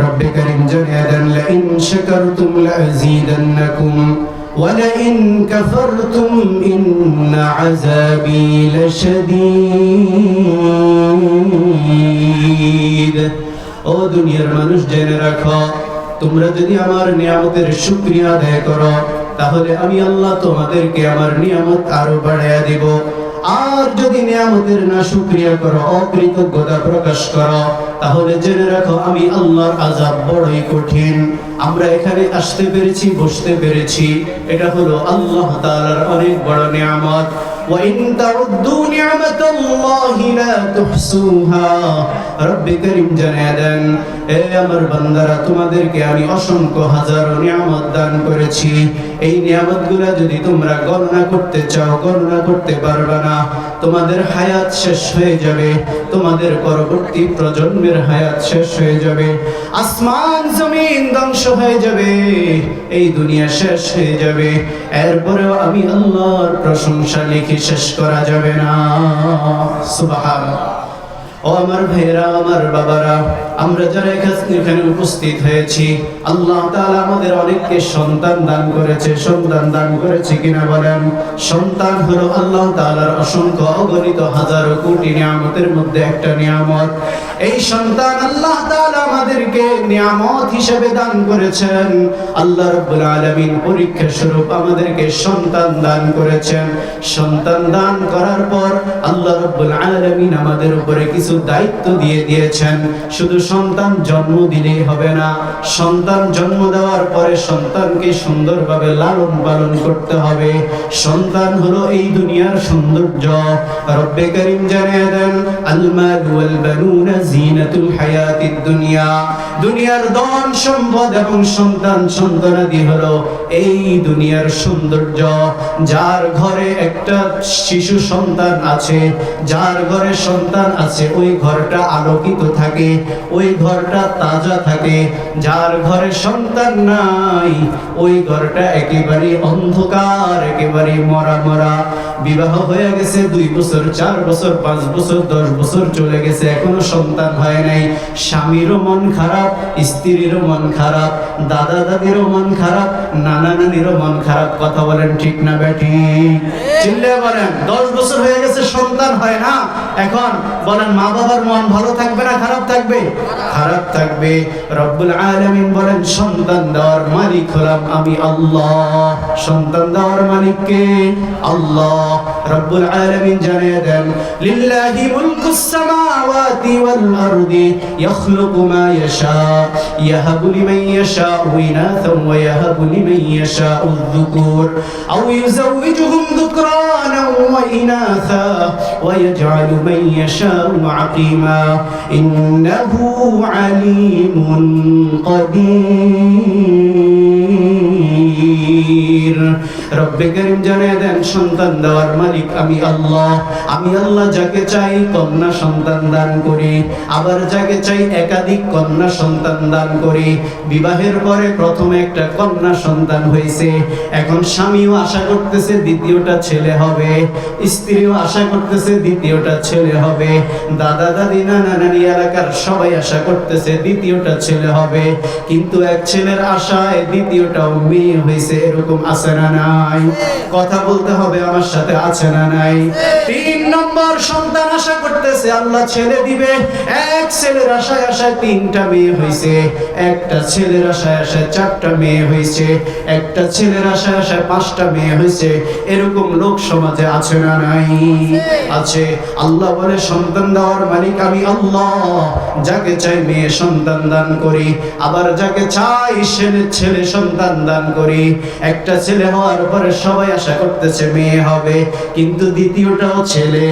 রব্বে কারীম জানিয়ে দেন লাইন শাকারতুম লাযীদান্নাকুম ওয়ালাইন কাফারতুম ইন্না আযাবী লাশাদীদ। ও দুনিয়ার মানুষ, জেনে রাখো, তোমরা যদি আমার নিয়ামতের শুকরিয়া আদায় করো তাহলে আমি আল্লাহ তোমাদেরকে আমার নিয়ামত আরো বাড়াইয়া দিব। আর যদি নিয়ামতের না শুকরিয়া করো, অকৃতজ্ঞতা প্রকাশ করো, তাহলে জেনে রাখো আমি আল্লাহর আযাব বড়ই কঠিন। আমরা এখানে আসতে পেরেছি, বসতে পেরেছি, এটা হলো আল্লাহ তাআলার অনেক বড় নিয়ামত। ওয়া ইন তাউদ্দু নি'মাতাল্লাহি লা তুহসুহা। রব্বে কারীম জানিয়ে দেন, হে আমার বান্দারা, তোমাদেরকে আমি অসংখ্য হাজারো নিয়ামত দান করেছি। এই নিয়ামতগুলো যদি তোমরা গণনা করতে চাও, গণনা করতে পারবে না। তোমাদের হায়াত শেষ হয়ে যাবে, তোমাদের পরবর্তী প্রজন্মের হায়াত শেষ হয়ে যাবে, আসমান জমিন ধ্বংস হয়ে যাবে, এই দুনিয়া শেষ হয়ে যাবে। এরপরেও আমি আল্লাহর প্রশংসা লিখে শেষ করা যাবে না। সুবহানাল্লাহ। ও আমার ভাইয়েরা, আমার বাবারা, আমরা যারা এখানে উপস্থিত হয়েছি, আল্লাহ তাআলা আমাদের অনেককে সন্তান দান করেছে। সন্তান দান করেছে কিনা বলেন? সন্তান হলো আল্লাহ তাআলার অসংখ্য অগণিত হাজারো কোটি নিয়ামতের মধ্যে একটা নিয়ামত। এই সন্তান আল্লাহ তাআলা আমাদেরকে নিয়ামত হিসেবে দান করেছেন। আল্লাহ রাব্বুল আলামিন পরীক্ষা স্বরূপ আমাদেরকে সন্তান দান করেছেন। সন্তান দান করার পর আল্লাহ রাব্বুল আলামিন আমাদের উপরে কিছু দায়িত্ব দিয়ে দিয়েছেন। শুধু সন্তান জন্ম দিলেই হবে না, সন্তান জন্ম দেওয়ার পরে সন্তানকে সুন্দরভাবে লালন পালন করতে হবে। সন্তান হলো এই দুনিয়ার সৌন্দর্য। রব্বে কারীম জানিয়ে দেন, আল মাল ওয়াল বানুনা জিনাতুল হায়াতিদ দুনিয়া। দুনিয়ার ধন সম্পদ এবং সন্তান সন্তানাদি হলো এই দুনিয়ার সৌন্দর্য। যার ঘরে একটা শিশু সন্তান আছে, যার ঘরে সন্তান আছে, ওই ঘরটা আলোকিত থাকে, ওই ঘরটা তাজা থাকে। যার ঘরে সন্তান নাই, ওই ঘরটা একেবারে অন্ধকার, একেবারে মরা মরা। বিবাহ হয়ে গেছে 2 বছর, 4 বছর, 5 বছর, 10 বছর চলে গেছে, এখনো সন্তান হয় নাই। স্বামীরও মন খারাপ, স্ত্রীরও মন খারাপ, দাদা দাদিরও মন খারাপ, নানা নানিরও মন খারাপ। কথা বলেন ঠিক না বেঠিক? চিল্লায়ে বলেন। 10 বছর হয়ে গেছে, সন্তান হয় না। এখন বলেন, মা বাবার মন ভালো থাকবে না খারাপ থাকবে? খারাপ থাকবে। রব্বুল আলামিন বলেন, সন্তান দেওয়ার মালিক হলাম আমি আল্লাহ। সন্তান দেওয়ার মালিক কে? আল্লাহ। রব্বুল আলামিন জানিয়ে দেন, লিল্লাহি মুলকুস সামাওয়াতি ওয়াল আরদি ইয়াখলুকু মা ইয়াশা ইয়াহাবু লিমান ইয়াশাউ ইনাসান ওয়া ইয়াহাবু লিমান ইয়াশাউ যুকুর আও ইউযাওয়িজুহুম যুকরানান ওয়া ইনাসা ওয়া ইয়াজআলু মান ইয়াশাউ আকিমা ইন্নাহু আলিমুন কাদির। রব্বে কারীম জানিয়ে দেন, সন্তান দেওয়ার মালিক আমি আল্লাহ। আমি আল্লাহ যাকে চাই কন্যা সন্তান দান করি, আবার যাকে চাই একাধিক কন্যা সন্তান দান করি। বিবাহের পরে প্রথমে একটা কন্যা সন্তান হয়েছে, এখন স্বামীও আশা করতেছে দ্বিতীয়টা ছেলে হবে, স্ত্রীও আশা করতেছে দ্বিতীয়টা ছেলে হবে, দাদা দাদি নানা নানি এলাকার সবাই আশা করতেছে দ্বিতীয়টা ছেলে হবে। কিন্তু এক ছেলের আশায় দ্বিতীয়টাও মেয়ে হয়েছে, এরকম আছে না নাই? কথা বলতে হবে আমার সাথে, আছে না নাই? 3 নম্বর সন্তান আশা করতেছে আল্লাহ ছেলে দিবে, এক ছেলের আশায় আশায় 3টা মেয়ে হয়েছে, একটা ছেলের আশায় আশায় 4টা মেয়ে হয়েছে, একটা ছেলের আশায় আশায় 5টা মেয়ে হয়েছে। এরকম লোক সমাজে আছে না নাই? আছে। আল্লাহ বলে, সন্তান দেওয়ার মালিক আমি আল্লাহ। যাকে চাই মেয়ে সন্তান দান করি, আবার যাকে চাই ছেলে সন্তান দান করি। একটা ছেলে হওয়ার পরে সবাই আশা করতেছে মেয়ে হবে, কিন্তু দ্বিতীয়টাও ছেলে।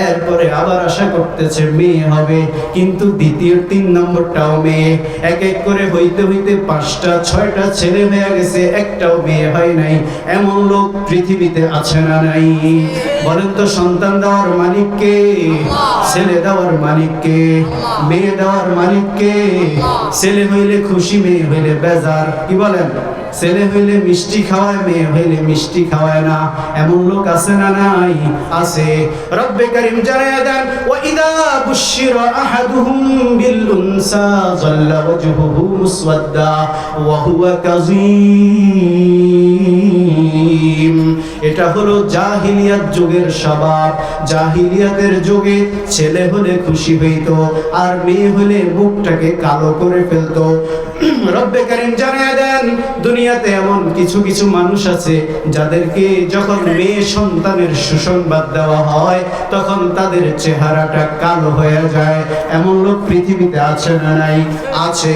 এরপরে আবার আশা করতেছে মেয়ে হবে, কিন্তু দ্বিতীয় 3 নম্বরটাও মেয়ে। এক এক করে হইতে হইতে 5টা 6টা ছেলে হয়ে গেছে, একটাও মেয়ে হয় নাই। এমন লোক পৃথিবীতে আছে না নাই? বলেন তো সন্তান দেওয়ার মালিক কে? ছেলে দেওয়ার মালিক কে? মেয়ে দেওয়ার মালিক কে? ছেলে হইলে খুশি, মেয়ে হইলে বেজার। কি বলেন? ছেলে হইলে মিষ্টি খাওয়ায়, মেয়ে হইলে মিষ্টি খাওয়ায় না। এমন লোক আছে না নাই? আছে। রব্বে কারীম জানায়া দেন, ওয়া ইযা বুশিরা আহাদুহুম বিল উনসা যাল্লা ওয়াজহুহু মুসওয়াদ্দা ওয়া হুয়া কাযীম। এটা হলো জাহিলিয়াত যুগের স্বভাব। জাহিলিয়াতের যুগে ছেলে হলে খুশি হইতো, আর মেয়ে হলে মুখটাকে কালো করে ফেলতো। রব্বে কারীম জানায়া দেন, দুনিয়াতে এমন কিছু কিছু মানুষ আছে যাদেরকে যখন মেয়ে সন্তানের সুসংবাদ দেওয়া হয় তখন তাদের চেহারাটা কালো হয়ে যায়। এমন লোক পৃথিবীতে আছে না নাই? আছে।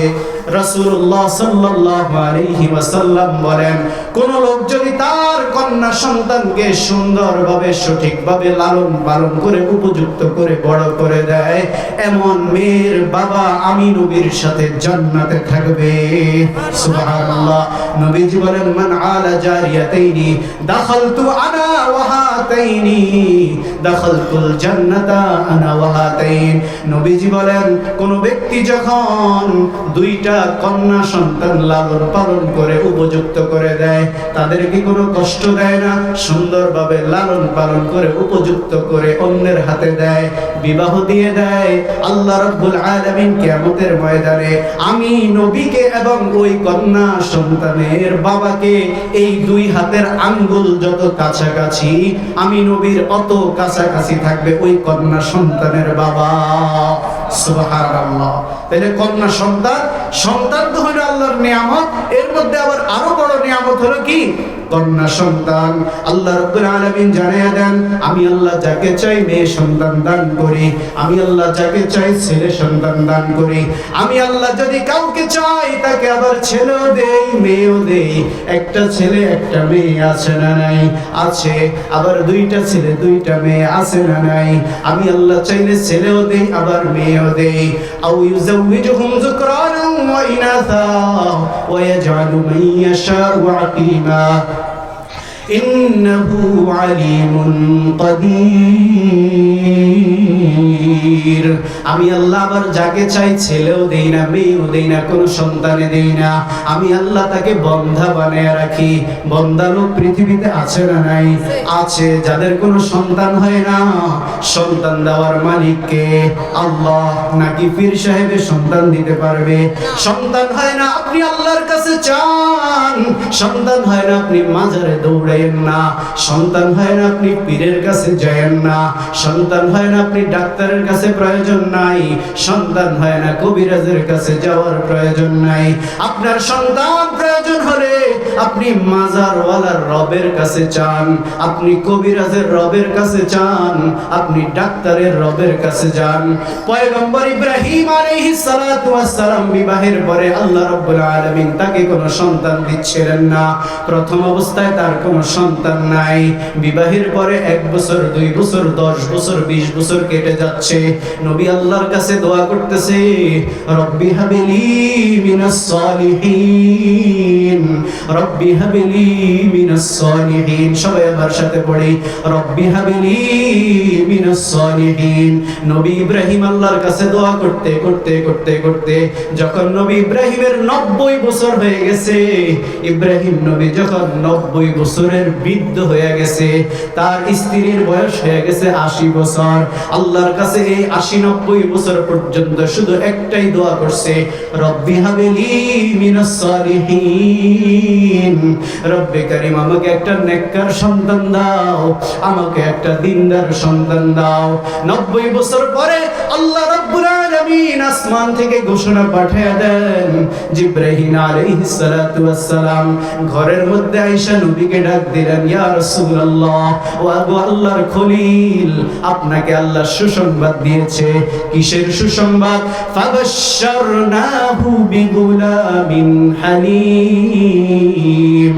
রাসূলুল্লাহ সাল্লাল্লাহু আলাইহি ওয়াসাল্লাম বলেন, কোন লোক যদি তার কন্যা সন্তানকে সুন্দরভাবে সঠিকভাবে লালন পালন করে উপযুক্ত করে বড় করে দেয়, এমন মেয়ের বাবা আমি নবীর সাথে জান্নাতে থাকবে। সুবহানাল্লাহ। নবীজি বলেন, মান আলা জারিয়াতাইনি দাখালতু আনা ওয়া হাতাইনি দাখালতুল জান্নাতা আনা ওয়া হাতাইন। নবীজি বলেন, কোন ব্যক্তি যখন দুইটা কন্যা সন্তান লালন পালন করে উপযুক্ত করে দেয়, তাদেরকে কোনো কষ্ট দেয় না, সুন্দরভাবে লালন পালন করে উপযুক্ত করে অন্যের হাতে দেয়, বিবাহ দিয়ে দেয়, আল্লাহ রাব্বুল আলামিন কিয়ামতের ময়দানে আমি নবীকে এবং ওই কন্যা সন্তানের বাবাকে এই দুই হাতের আঙ্গুল যত কাছাকাছি, আমি নবীর অত কাছাকাছি থাকবে ওই কন্যা সন্তানের বাবা। সুবহানাল্লাহ। তাহলে কন্যা সন্তান তো হলো আল্লাহর নিয়ামত, এর মধ্যে আবার আরো বড় নিয়ামত হলো কি? কন্যা সন্তান। আল্লাহ রাব্বুল আলামিন জানিয়ে দেন, আমি আল্লাহ যাকে চাই মেয়ে সন্তান দান করি, আমি আল্লাহ যাকে চাই ছেলে সন্তান দান করি। আমি আল্লাহ যদি কাউকে চাই তাকে আবার ছেলেও দেই মেয়েও দেই। একটা ছেলে একটা মেয়ে আছে না নাই? আছে। আবার দুইটা ছেলে দুইটা মেয়ে আছে না নাই? আমি আল্লাহ চাইলে ছেলেও দেই আবার মেয়েও দেই। আও ইউযাউযুহুম যুকরানান ওয়া ইনাসা ওয়া ইয়াজআলু মান ইয়াশাউ আকিমা ইন্নাহু আলিমুন কাদির। আমি আল্লাহ আবার যাকে চাই ছেলেও দেই না মেয়েও দেই না, কোনো সন্তানে দেই না। আমি আল্লাহ তাকে বন্ধা বানিয়ে রাখি। বন্ধা লোক পৃথিবীতে আছে না নাই? আছে। যাদের কোনো সন্তান হয় না, সন্তান দেওয়ার মালিক কে? আল্লাহ। নাকি পীর সাহেবে সন্তান দিতে পারবে? সন্তান হয় না, আপনি আল্লাহর কাছে চান। সন্তান হয় না, আপনি মাজারে দৌড়াইয়েন না। সন্তান হয় না, আপনি পীরের কাছে যায়েন না। সন্তান হয় না, আপনি ডাক্তারের কাছে প্রয়োজন নাই। সন্তান হয় না, কবিরাজের কাছে যাওয়ার প্রয়োজন নাই। আপনার সন্তান প্রয়োজন হলে আপনি মাজারওয়ালার রবের কাছে চান, আপনি কবিরাজের রবের কাছে চান, আপনি ডাক্তারের রবের কাছে যান। পয়গম্বর ইব্রাহিম আলাইহিস সালাতু ওয়াস সালাম বিবাহের পরে আল্লাহ রাব্বুল আলামিন তাকে কোনো সন্তান দিচ্ছিলেন না। প্রথম অবস্থায় তার কোনো সন্তান নাই। বিবাহের পরে 1 বছর 2 বছর 10 বছর 20 বছর কেটে যাচ্ছে। নবী আল্লাহর কাছে দোয়া করতেছে, রব্বি হাবিলি মিনাস সালিহিন, রব্বি হাবিলি মিনাস সালিহিন। সবাই আমার সাথে পড়ি, রব্বি হাবিলি মিনাস সালিহিন। নবী ইব্রাহিম আল্লাহর কাছে দোয়া করতে করতে করতে করতে যখন নবী ইব্রাহিমের 90 বছর হয়ে গেছে, ইব্রাহিম নবী যখন 90 বছরের বৃদ্ধ হয়ে গেছে, তার স্ত্রীর বয়স হয়ে গেছে 80 বছর। আল্লাহর কাছে এই 80-90 বছর পর্যন্ত শুধু একটাই দোয়া করছে, রব্বি হাবিলি মিনাস সালিহিন। রব্বে কারীম আমাকে একটা নেককার সন্তান দাও, আমাকে একটা দিনদার সন্তান দাও। 90 বছর পরে আল্লাহ রাব্বুল আলামিন আসমান থেকে ঘোষণা পাঠিয়ে দেন, জিবরাইল আলাইহিস সালাতু ওয়াস সালাম ঘরের মধ্যে আয়েশা নবীকে ডাক দিলেন, ইয়া রাসূলুল্লাহ, ও আবু আল্লাহর খলিল, আপনাকে আল্লাহ সুসংবাদ দিয়েছে। কিসের সুসংবাদ? ফাবাশশারনাহু বিগুলামিন হালিম।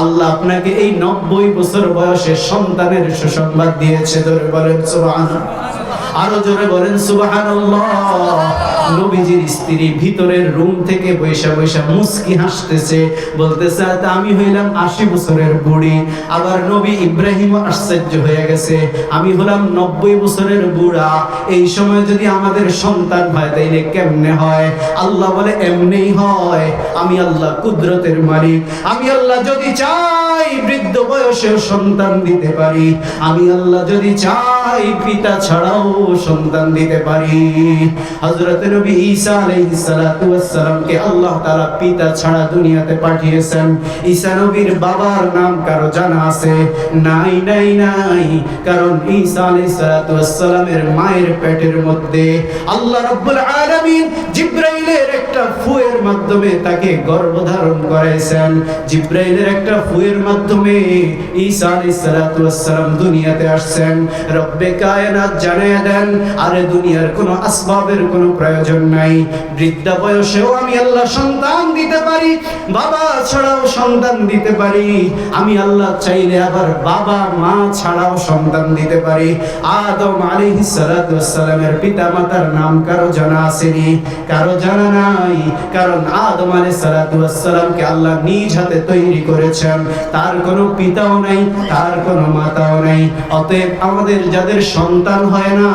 আল্লাহ আপনাকে এই 90 বছর বয়সে সন্তানের সুসংবাদ দিয়েছে। ধরে বলেন সুবহানাল্লাহ। আরো জোরে বলেন সুবহানাল্লাহ। নবীজির স্ত্রী ভিতরের রুম থেকে বৈশা বৈশা মুস্কি হাসতেছে, বলতেছে আমি হইলাম 80 বছরের বুড়ি। আবার নবী ইব্রাহিম আশ্চর্য হয়ে গেছে, আমি হলাম 90 বছরের বুড়া। এই সময় যদি আমাদের সন্তান হয় তাইলে কেমনে হয়? আল্লাহ বলে এমনিই হয়। আমি আল্লাহ কুদরতের মালিক। আমি আল্লাহ যদি চাই বৃদ্ধ বয়সেও সন্তান দিতে পারি। আমি আল্লাহ যদি চাই পিতা ছাড়াও সন্তান দিতে পারি। হযরত নবী ঈসা আলাইহিস সালাতু ওয়াস সালামকে আল্লাহ তাআলা পিতা ছাড়া দুনিয়াতে পাঠিয়েছেন। ঈসা নবীর বাবার নাম কারো জানা আছে? নাই নাই নাই। কারণ ঈসা আলাইহিস সালাতু ওয়াস সালামের মায়ের পেটের মধ্যে আল্লাহ রাব্বুল আলামিন জিবরাইলের একটা ফুয়ের মাধ্যমে তাকে গর্ভধারণ করাইছেন। জিবরাইলের একটা ফুয়ের মাধ্যমে ঈসা আলাইহিস সালাতু ওয়াস সালাম দুনিয়াতে আসছেন। রব্বে কায়নাত জানিয়ে দেন, আরে দুনিয়ার কোনো আসবাবের কোনো প্রয়োজন নাই। বৃদ্ধা বয়সেও আমি আল্লাহ সন্তান দিতে পারি, বাবা ছাড়াও সন্তান দিতে পারি। আমি আল্লাহ চাইলে আবার বাবা মা ছাড়াও সন্তান দিতে পারি। আদম আলাইহিস সালাতু ওয়াস সালামের পিতামাতার নাম কারো জানা আসেনি? কারো জানা নাই। কারণ আদম আলাইহিস সালাতু ওয়াস সালামকে আল্লাহ নিজ হাতে তৈরি করেছেন। তার কোনো পিতাও নাই, তার কোনো মাতাও নাই। অতএব আমাদের যাদের সন্তান হয় না,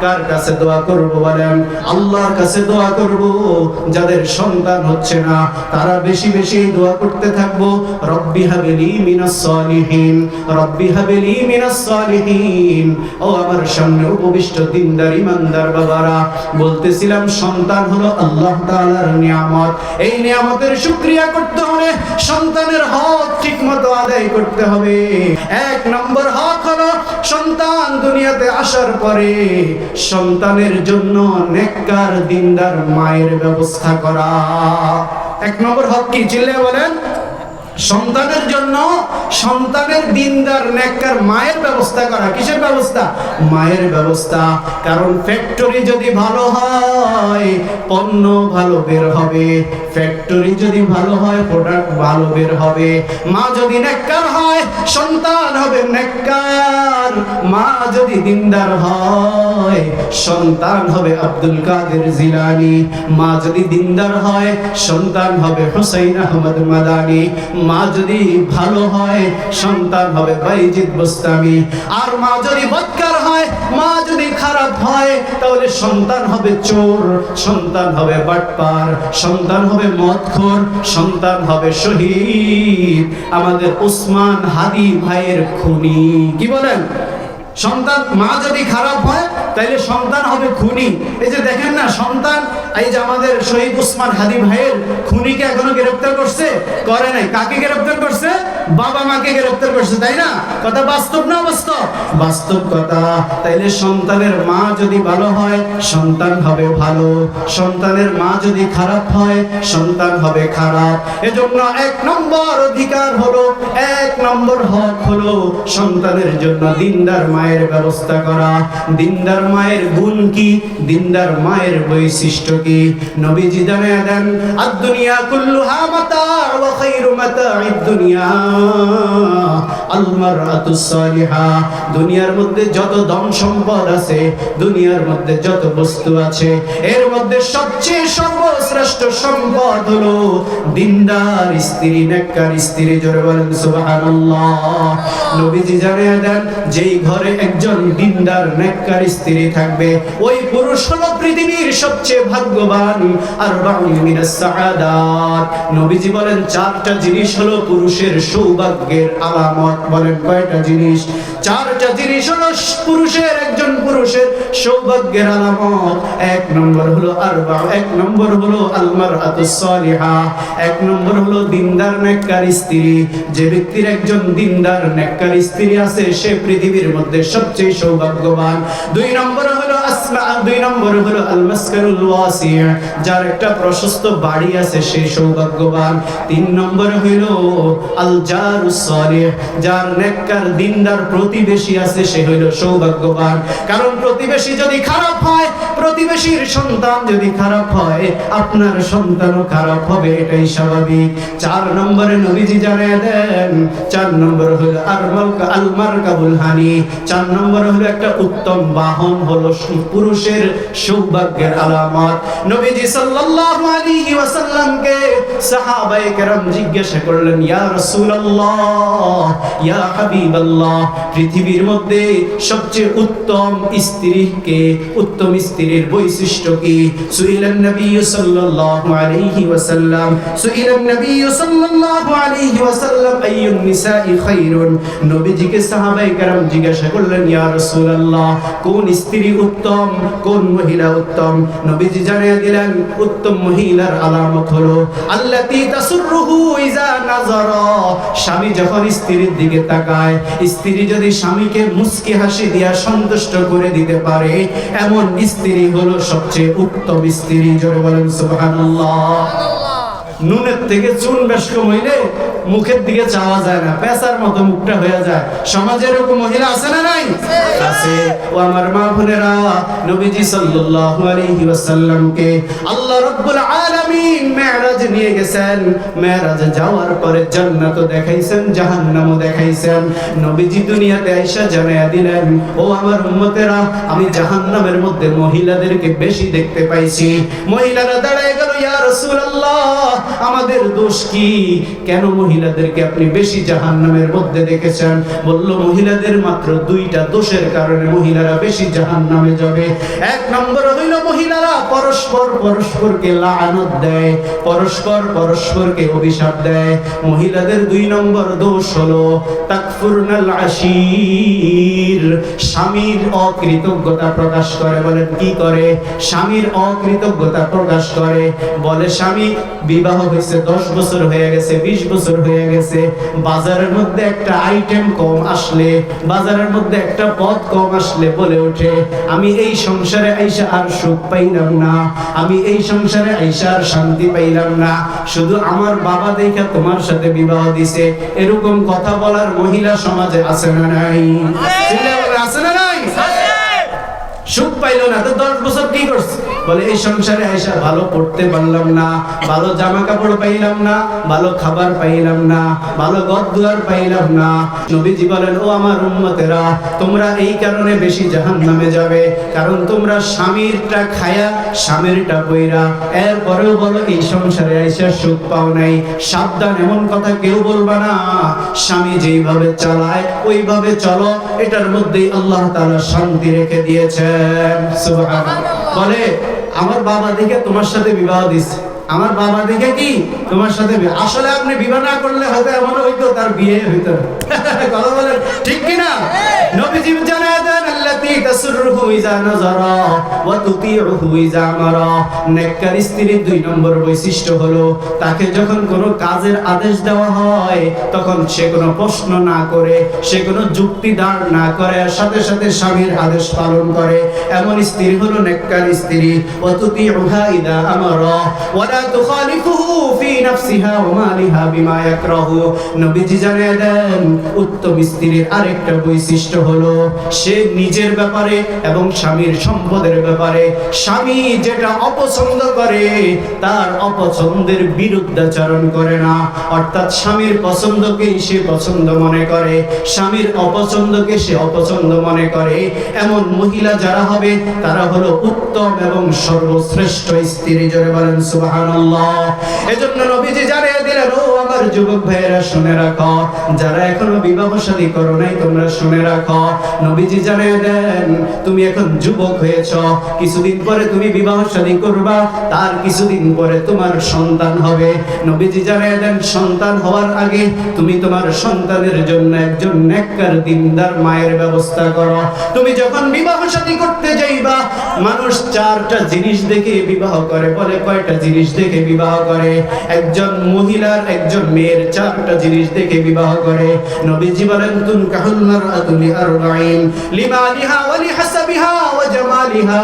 কার কাছে দোয়া করব বলেন? আল্লাহর কাছে দোয়া করব। যাদের সন্তান হচ্ছে না তারা বেশি বেশি দোয়া করতে থাকবো, রব্বি হাবলি মিনাস সালিহিন, রব্বি হাবলি মিনাস সালিহিন। ও আমার সামনে উপবিষ্ট দিনদার ইমানদার বাবারা, বলতেছিলাম সন্তান হলো আল্লাহ তাআলার নিয়ামত। এই নিয়ামতের শুকরিয়া করতে হলে সন্তানের হক ঠিকমতো আদায় করতে হবে। এক নম্বর হক হলো সন্তান দুনিয়াতে আসার পরে সন্তানের জন্য নেককার দিনদার মায়ের ব্যবস্থা করা। এক নম্বর হক কি? চিল্লায়ে বলেন। সন্তানের জন্য সন্তানের দিনদার নেককার মায়ের ব্যবস্থা করা। কিসের ব্যবস্থা? মায়ের ব্যবস্থা। কারণ ফ্যাক্টরি যদি ভালো হয় পণ্য ভালো বের হবে, ফ্যাক্টরি যদি ভালো হয় প্রোডাক্ট ভালো বের হবে। মা যদি নেককার হয় সন্তান হবে নেককার। মা যদি দিনদার হয় সন্তান হবে আব্দুল কাদের জিলানী। মা যদি দিনদার হয় সন্তান হবে হুসাইন আহমদ মাদানী। মা যদি ভালো হয় সন্তান হবে বাইজিদ বুস্তামি। আর মা যদি বদকার হয়, মা যদি খারাপ হয় তাহলে সন্তান হবে চোর, সন্তান হবে বাটপার, সন্তান হবে মদখোর, সন্তান হবে শহীদ। আমাদের উসমান হাদি ভাইয়ের খুনি। কি বলেন? সন্তান মা যদি খারাপ হয় তাহলে সন্তান হবে খুনি। এই যে দেখেন না সন্তান, এই যে আমাদের শহীদ উসমান হাদি ভাইয়ের খুনিকে এখনো গ্রেফতার করছে? করে নাই। কাকে গ্রেফতার করছে? বাবা মাকে গ্রেফতার করছে, তাই না? কথা বাস্তব না বাস্তব? বাস্তব কথা। তাইলে সন্তানের মা যদি ভালো হয় সন্তান হবে ভালো, সন্তানের মা যদি খারাপ হয় সন্তান হবে খারাপ। এজন্য এক নম্বর অধিকার হলো, এক নম্বর হক হলো সন্তানের জন্য দিনদার মায়ের ব্যবস্থা করা। দিনদার মায়ের গুণ কি? দিনদার মায়ের বৈশিষ্ট্য কি? নবীজি জানিয়ে দেন, আদ-দুনিয়া কুল্লুহা মাতা ওয়া খায়রু মাতা'id দুনিয়া আল মারআতুস সালিহা। দুনিয়ার মধ্যে যত ধন সম্পদ আছে, দুনিয়ার মধ্যে যত বস্তু আছে, এর মধ্যে সবচেয়ে সর্বশ্রেষ্ঠ সম্পদ হলো দিনদার স্ত্রী, নেককার স্ত্রী। জোরে বলেন সুবহানাল্লাহ। নবীজি জানিয়ে দেন, যেই ঘরে একজন দিনদার নেককার স্ত্রী থাকবে ওই পুরুষ হলো পৃথিবীর সবচেয়ে ভাগ্যবান। আরবাউন মিনাস সাআদাত। নবীজি বলেন চারটা জিনিস হলো পুরুষের সৌভাগ্যের আলামত। বলেন কয়টা জিনিস? চারটা জিনিস হলো পুরুষের, একজন পুরুষের সৌভাগ্যের আলামত। এক নম্বর হলো এক নম্বর হলো আল মারআতুস সালিহা। এক নম্বর হলো দিনদার নেককার স্ত্রী। যে ব্যক্তির একজন দিনদার নেককার স্ত্রী আছে সে পৃথিবীর মধ্যে সবচেয়ে সৌভাগ্যবান। দুই নম্বর হলো দুই নম্বর হলো আল মাসকানুল ওয়াসি', যার একটা প্রশস্ত বাড়ি আছে সে সৌভাগ্যবান। তিন নম্বর হলো আল জারুস সালিহ, যার নেককার দিনদার প্রতিবেশী আছে সে হলো সৌভাগ্যবান। কারণ প্রতিবেশী যদি খারাপ হয়, প্রতিবেশীর সন্তান যদি খারাপ হয়, আপনার সন্তানও খারাপ হবে, এটাই স্বাভাবিক। চার নম্বরে নবীজি জানিয়ে দেন, চার নম্বর হলো আল মারকাবুল হানি, চার নম্বর হলো একটা উত্তম বাহন হলো পুরুষের সৌভাগ্যের আলামত। নবীজি সাল্লাল্লাহু আলাইহি ওয়াসাল্লামকে সাহাবায়ে কেরাম জিজ্ঞাসা করলেন, ইয়া রাসূলুল্লাহ, ইয়া হাবিবাল্লাহ, পৃথিবীর মধ্যে সবচেয়ে উত্তম স্ত্রী কে? উত্তম স্ত্রীর বৈশিষ্ট্য কি? সুইলান নবী সাল্লাল্লাহু আলাইহি ওয়াসাল্লাম, সুইলান নবী সাল্লাল্লাহু আলাইহি ওয়াসাল্লাম আইয়ুন নিসাই খায়রুন। নবীজিকে সাহাবায়ে কেরাম জিজ্ঞাসা করলেন, ইয়া রাসূলুল্লাহ, কোন স্ত্রী উত্তম, কোন মহিলা উত্তম? নবীজি জানিয়ে দিলেন, উত্তম মহিলার আলামত হলো আল্লাতী তাসুররুহু ইযা নাযারা, স্বামী যখন স্ত্রীর দিকে তাকায়, স্ত্রী যদি স্বামীকে মুস্কি হাসি দিয়া সন্তুষ্ট করে দিতে পারে, এমন স্ত্রী হলো সবচেয়ে উত্তম স্ত্রী। জোরে বলেন সুবহানাল্লাহ। নুনের থেকে চুন বেশ কম হইলে মুখের দিকে চাওয়া যায় না, পেঁচার মতো মুখটা হয়ে যায়। সমাজে এরকম মহিলা আছে না নাই? আছে। ও আমার মা বোনেরা, নবীজি সাল্লাল্লাহু আলাইহি ওয়াসাল্লামকে আল্লাহ রাব্বুল আলামিন মেরাজ নিয়ে গেছেন। মেরাজে যাওয়ার পরে জান্নাতও দেখাইছেন, জাহান্নামও দেখাইছেন। নবীজি দুনিয়াতে আয়েশা জানায়া দিলেন, ও আমার উম্মতেরা, আমি জাহান্নামের মধ্যে মহিলাদেরকে বেশি দেখতে পাইছি। মহিলারা দাঁড়ায় গেল, ইয়া রাসূলুল্লাহ, আমাদের দোষ কি? কেন মহিলাদেরকে আপনি বেশি জাহান্নামের মধ্যে দেখেছেন? বলল, মহিলাদের মাত্র দুইটা দোষের কারণে মহিলারা বেশি জাহান্নামে যাবে। এক নম্বর হইল মহিলারা পরস্পরকে লাআনত দেয়, পরস্পরকে অভিশাপ দেয়। মহিলাদের দুই নম্বর দোষ হলো তাকফুরনাল আশির, স্বামীর অকৃতজ্ঞতা প্রকাশ করে। বলেন কি করে? স্বামীর অকৃতজ্ঞতা প্রকাশ করে। বলে, স্বামী বিবাহ হয়েছে 10 বছর হয়ে গেছে, 20 বছর হয়ে গেছে, বাজারের মধ্যে একটা আইটেম কম আসলে, বাজারের মধ্যে একটা পদ কম আসলে বলে ওঠে, আমি এই সংসারে আইসা আর সুখ পাইলাম না, আমি এই সংসারে আইসা আর শান্তি পাইলাম না, শুধু আমার বাবা দেখা তোমার সাথে বিবাহ দিছে। এরকম কথা বলার মহিলা সমাজে আছে না নাই? আছে না নাই? সুখ পাইল না তো 10 বছর কি করছে? বলে, এই সংসারে আইসা ভালো পড়তে পারলাম না, ভালো জামা কাপড় পাইলাম না, ভালো খাবার পাইলাম না, ভালো ঘর দুয়ার পাইলাম না। নবীজি বলেন, ও আমার উম্মতেরা, তোমরা এই কারণে বেশি জাহান্নামে যাবে, কারণ তোমরা স্বামীরটা খায়া স্বামীরটা বইরা, এরপরেও বলো এই সংসারে আইসা সুখ পাও নাই। সাবধান, এমন কথা কেউ বলবা না। স্বামী যেইভাবে চালায় ওইভাবে চলো, এটার মধ্যেই আল্লাহ তাআলা শান্তি রেখে দিয়েছেন। সুবহানাল্লাহ। বলে, আমার বাবা দেখে তোমার সাথে বিবাহ দিচ্ছে, আমার বাবা দেখে কি তোমার সাথে আসলে আপনি বিবাহ না করলে হয়তো এমন হইতো তার বিয়ে হইতো। কথা বলেন ঠিক কি না? নবীজি জানায় দেন, আল্লাতী তাসুররুহু ইযা নাযারা ওয়া তুতিউহু ইযা আমারা। নেককার স্ত্রীর 2 নম্বর বৈশিষ্ট্য হলো, তাকে যখন কোনো কাজের আদেশ দেওয়া হয় তখন সে কোনো প্রশ্ন না করে, সে কোনো যুক্তি দাঁড় না করে, সাথে সাথে স্বামীর আদেশ পালন করে। এমন স্ত্রী হলো নেককার স্ত্রী। ওয়া তুতিউহা ইযা আমারা ওয়া লা তুখালিফুহু ফি নাফসিহা ওয়া মালিহা বিমা ইয়াকরাহু। নবীজি জানিয়ে দেন, উত্তম স্ত্রীর আরেকটা বৈশিষ্ট্য হলো, সে নিজের ব্যাপারে এবং স্বামীর সম্পদের ব্যাপারে স্বামী যেটা অপছন্দ করে তার অপছন্দের বিরুদ্ধাচরণ করে না। অর্থাৎ স্বামীর পছন্দকেই সে পছন্দ মনে করে, স্বামীর অপছন্দকে সে অপছন্দ মনে করে। এমন মহিলা যারা হবে তারা হলো উত্তম এবং সর্বশ্রেষ্ঠ স্ত্রী। জোরে বলেন সুবহানাল্লাহ। এজন্য নবীজি জানিয়ে দিলেন, ও আমার যুবক ভাইয়েরা শুনে রাখো, যারা এখনো বিবাহ শাদী করো নাই তোমরা শুনে রাখো। নবীজি জানিয়ে দেন, তুমি এখন যুবক হয়েছ, কিছুদিন পরে তুমি বিবাহ শাদী করবা, তার কিছুদিন পরে তোমার সন্তান হবে। নবীজি জানিয়ে দেন, সন্তান হওয়ার আগে তুমি তোমার সন্তানের জন্য একজন নেককার দিনদার মায়ের ব্যবস্থা করো। তুমি যখন বিবাহ শাদী করতে যাইবা, মানুষ 4টা জিনিস দেখে বিবাহ করে। বলে, কয়টা জিনিস দেখে বিবাহ করে? একজন একজন মহিলার একজন মেয়ের চারটা জিনিস দেখে বিবাহ করে। নবীজি বলেন তুনকাহুল মারআতু লিআরবাঈন লিমালিহা ওয়া লিহাসাবিহা ওয়া জামালিহা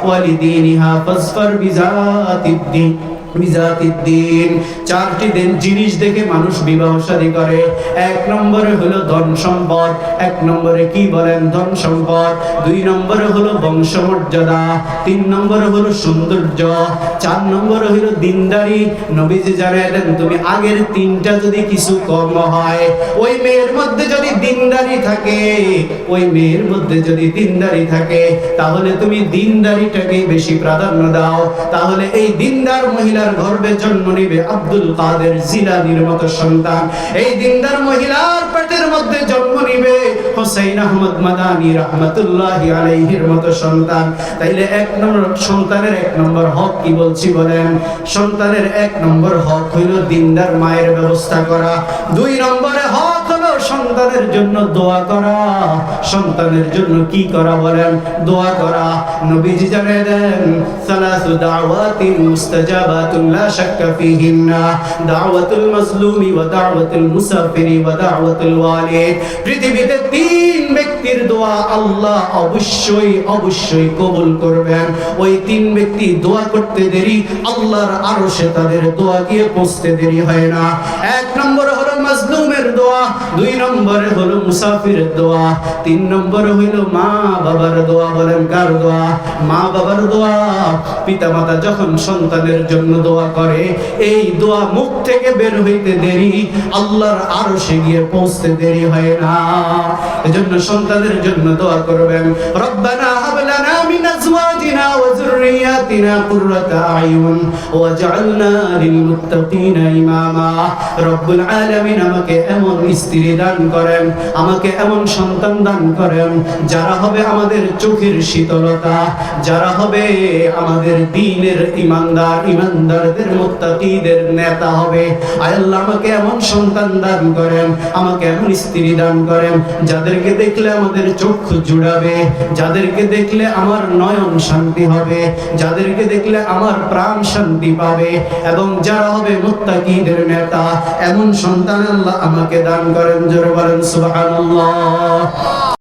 ওয়া লিদীনিহা ফাসফার বিজাতিদ্দিন। চারটি জিনিস দেখে মানুষ বিবাহ শাদী করে। এক নম্বরে হলো ধন সম্পদ। এক নম্বরে কি বলেন? ধন সম্পদ। দুই নম্বরে হলো বংশমর্যাদা। তিন নম্বরে হলো সৌন্দর্য। চার নম্বরে হলো দিনদারি। নবীজি জানালেন তুমি আগের তিনটা যদি কিছু কম হয়, ওই মেয়ের মধ্যে যদি দিনদারি থাকে, ওই মেয়ের মধ্যে যদি দিনদারি থাকে, তাহলে তুমি দিনদারিটাকে বেশি প্রাধান্য দাও। তাহলে এই দিনদার মহিলার গর্ভে জন্ম নিবে আব্দুল কাদের জিলানীর মতো সন্তান। এই দিনদার মহিলার পেটের মধ্যে জন্ম নিবে হুসাইন আহমদ মাদানী রাহমাতুল্লাহি আলাইহির মতো সন্তান। তাইলে এক নম্বর সন্তানের এক নম্বর হক কি বলছি বলেন? সন্তানের এক নম্বর হক হইল দিনদার মায়ের ব্যবস্থা করা। দুই নম্বরে হক হলো সন্তানের জন্য দোয়া করা। সন্তানের জন্য কি করা বলেন? দোয়া করা। নবীজি জানিয়ে দেন সালাসু দাওয়াতিন মুস্তাজাবাতুন লা শাক্কা ফীহিন্না দাওয়াতুল মাজলুমি ওয়া দাওয়াতুল মুসাফিরি ওয়া দাওয়াতুল ওয়ালিদ। পৃথিবীতে তিন ব্যক্তির দোয়া আল্লাহ অবশ্যই কবুল করবেন। ওই তিন ব্যক্তি দোয়া করতে দেরি, আল্লাহর আরশে তাদের দোয়া গিয়ে পৌঁছতে দেরি হয় না। এক নম্বরে হলো মাজলুমের দোয়া, দুই নম্বরে হলো মুসাফিরের দোয়া, তিন নম্বরে হইল মা বাবার দোয়া। বলেন কার দোয়া? মা বাবার দোয়া। পিতামাতা যখন সন্তানের জন্য দোয়া করে, এই দোয়া মুখ থেকে বের হইতে দেরি, আল্লাহর আরশে গিয়ে পৌঁছতে দেরি হয় না। এজন্য সন্তানের জন্য দোয়া করবেন। রব্বানা হাব লানা মিন আজওয়াজিনা ওয়া যুররিয়াতিনা কুররাতা আয়ুন ওয়াজআলনা লিল মুত্তাকিনা ইমামা। রব্বুল আলামিন আমাকে এমন স্ত্রী দান করেন, আমাকে এমন সন্তান দান করেন যারা হবে আমাদের চোখের শীতলতা, যারা হবে আমাদের দ্বীনের ইমানদার, ইমানদারদের মুত্তাকিদের নেতা হবে। আয় আল্লাহ আমাকে এমন সন্তান দান করেন, আমাকে এমন স্ত্রী দান করেন যাদেরকে দেখলে আমাদের চক্ষু জুড়াবে, যাদেরকে দেখলে আমার নয়ন শান্তি হবে, যাদেরকে দেখলে আমার প্রাণ শান্তি পাবে, এবং যারা হবে মুত্তাকিদের নেতা। এমন সন্তান আল্লাহ আমাকে দান করেন। জোরে বলেন সুবহানাল্লাহ।